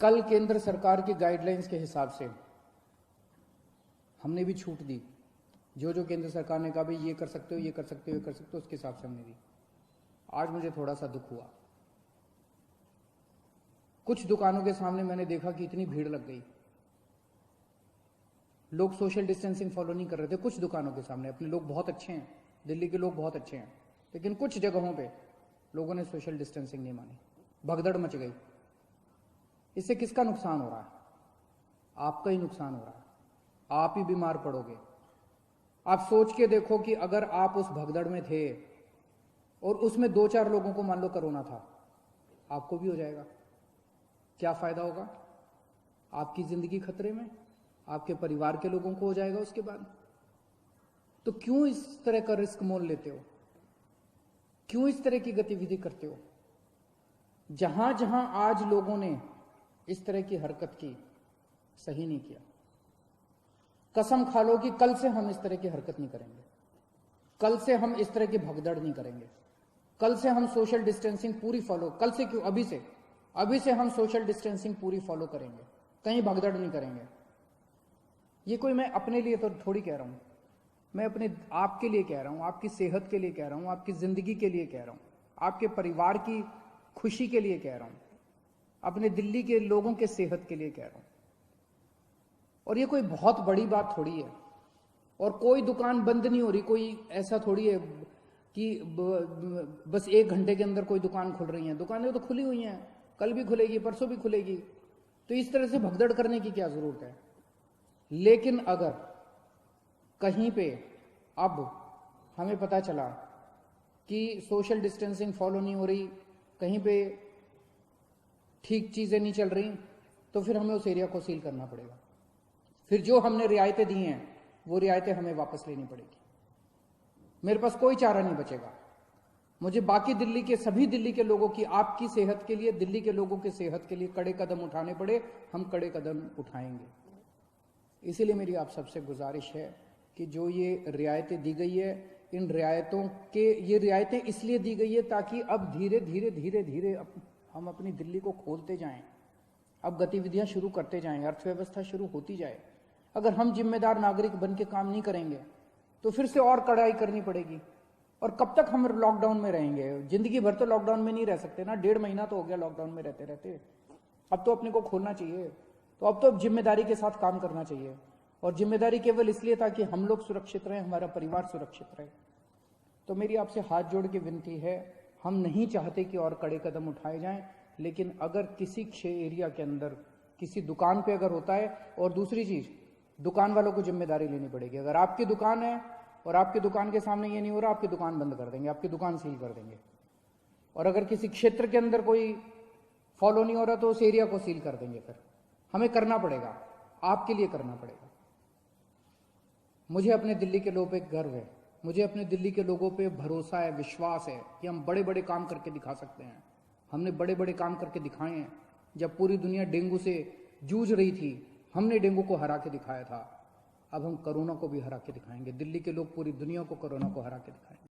कल केंद्र सरकार की गाइडलाइंस के हिसाब से हमने भी छूट दी। जो जो केंद्र सरकार ने कहा भाई ये कर सकते हो, ये कर सकते हो, ये कर सकते हो, उसके हिसाब से हमने दी। आज मुझे थोड़ा सा दुख हुआ। कुछ दुकानों के सामने मैंने देखा कि इतनी भीड़ लग गई, लोग सोशल डिस्टेंसिंग फॉलो नहीं कर रहे थे। कुछ दुकानों के सामने, अपने लोग बहुत अच्छे हैं, दिल्ली के लोग बहुत अच्छे हैं, लेकिन कुछ जगहों पे लोगों ने सोशल डिस्टेंसिंग नहीं मानी, भगदड़ मच गई। इससे किसका नुकसान हो रहा है? आपका ही नुकसान हो रहा है, आप ही बीमार पड़ोगे। आप सोच के देखो कि अगर आप उस भगदड़ में थे और उसमें 2-4 लोगों को मान लो कोरोना था, आपको भी हो जाएगा, क्या फायदा होगा? आपकी जिंदगी खतरे में, आपके परिवार के लोगों को हो जाएगा उसके बाद। तो क्यों इस तरह का रिस्क मोल लेते हो? क्यों इस तरह की गतिविधि करते हो? जहां जहां आज लोगों ने इस तरह की हरकत की, सही नहीं किया। कसम खा लो कि कल से हम इस तरह की हरकत नहीं करेंगे, कल से हम इस तरह की भगदड़ नहीं करेंगे, कल से हम सोशल डिस्टेंसिंग पूरी फॉलो, कल से क्यों, अभी से हम सोशल डिस्टेंसिंग पूरी फॉलो करेंगे, कहीं भगदड़ नहीं करेंगे। ये कोई मैं अपने लिए तो थोड़ी कह रहा हूं, मैं अपने आपके लिए कह रहा हूं, आपकी सेहत के लिए कह रहा हूं, आपकी जिंदगी के लिए कह रहा हूं, आपके परिवार की खुशी के लिए कह रहा हूं, अपने दिल्ली के लोगों के सेहत के लिए कह रहा हूं। और ये कोई बहुत बड़ी बात थोड़ी है, और कोई दुकान बंद नहीं हो रही, कोई ऐसा थोड़ी है कि बस 1 घंटे के अंदर कोई दुकान खुल रही है। दुकानें तो खुली हुई हैं, कल भी खुलेगी, परसों भी खुलेगी। तो इस तरह से भगदड़ करने की क्या जरूरत है? लेकिन अगर कहीं पे अब हमें पता चला कि सोशल डिस्टेंसिंग फॉलो नहीं हो रही, कहीं पे ठीक चीजें नहीं चल रही, तो फिर हमें उस एरिया को सील करना पड़ेगा। फिर जो हमने रियायतें दी हैं वो रियायतें हमें वापस लेनी पड़ेगी। मेरे पास कोई चारा नहीं बचेगा। मुझे बाकी दिल्ली के, सभी दिल्ली के लोगों की, आपकी सेहत के लिए, दिल्ली के लोगों की सेहत के लिए कड़े कदम उठाने पड़े, हम कड़े कदम उठाएंगे। इसीलिए मेरी आप सबसे गुजारिश है कि जो ये रियायतें दी गई है, इन रियायतों के, ये रियायतें इसलिए दी गई है ताकि अब धीरे धीरे धीरे धीरे हम अपनी दिल्ली को खोलते जाएं, अब गतिविधियां शुरू करते जाएं, अर्थव्यवस्था शुरू होती जाए। अगर हम जिम्मेदार नागरिक बन के काम नहीं करेंगे तो फिर से और कड़ाई करनी पड़ेगी। और कब तक हम लॉकडाउन में रहेंगे? जिंदगी भर तो लॉकडाउन में नहीं रह सकते ना। 1.5 महीना तो हो गया लॉकडाउन में रहते रहते। अब तो अपने को खोलना चाहिए। तो अब तो जिम्मेदारी के साथ काम करना चाहिए, और जिम्मेदारी केवल इसलिए ताकि हम लोग सुरक्षित रहें, हमारा परिवार सुरक्षित रहे। तो मेरी आपसे हाथ जोड़ के विनती है, हम नहीं चाहते कि और कड़े कदम उठाए जाएं, लेकिन अगर किसी एरिया के अंदर किसी दुकान पे अगर होता है, और दूसरी चीज, दुकान वालों को जिम्मेदारी लेनी पड़ेगी। अगर आपकी दुकान है और आपकी दुकान के सामने ये नहीं हो रहा, आपकी दुकान बंद कर देंगे, आपकी दुकान सील कर देंगे। और अगर किसी क्षेत्र के अंदर कोई फॉलो नहीं हो रहा तो उस एरिया को सील कर देंगे। फिर हमें करना पड़ेगा, आपके लिए करना पड़ेगा। मुझे अपने दिल्ली के लोगों पे गर्व है, मुझे अपने दिल्ली के लोगों पे भरोसा है, विश्वास है कि हम बड़े बड़े काम करके दिखा सकते हैं। हमने बड़े बड़े काम करके दिखाए हैं। जब पूरी दुनिया डेंगू से जूझ रही थी, हमने डेंगू को हरा के दिखाया था। अब हम कोरोना को भी हरा के दिखाएंगे। दिल्ली के लोग पूरी दुनिया को कोरोना को हरा के दिखाएंगे।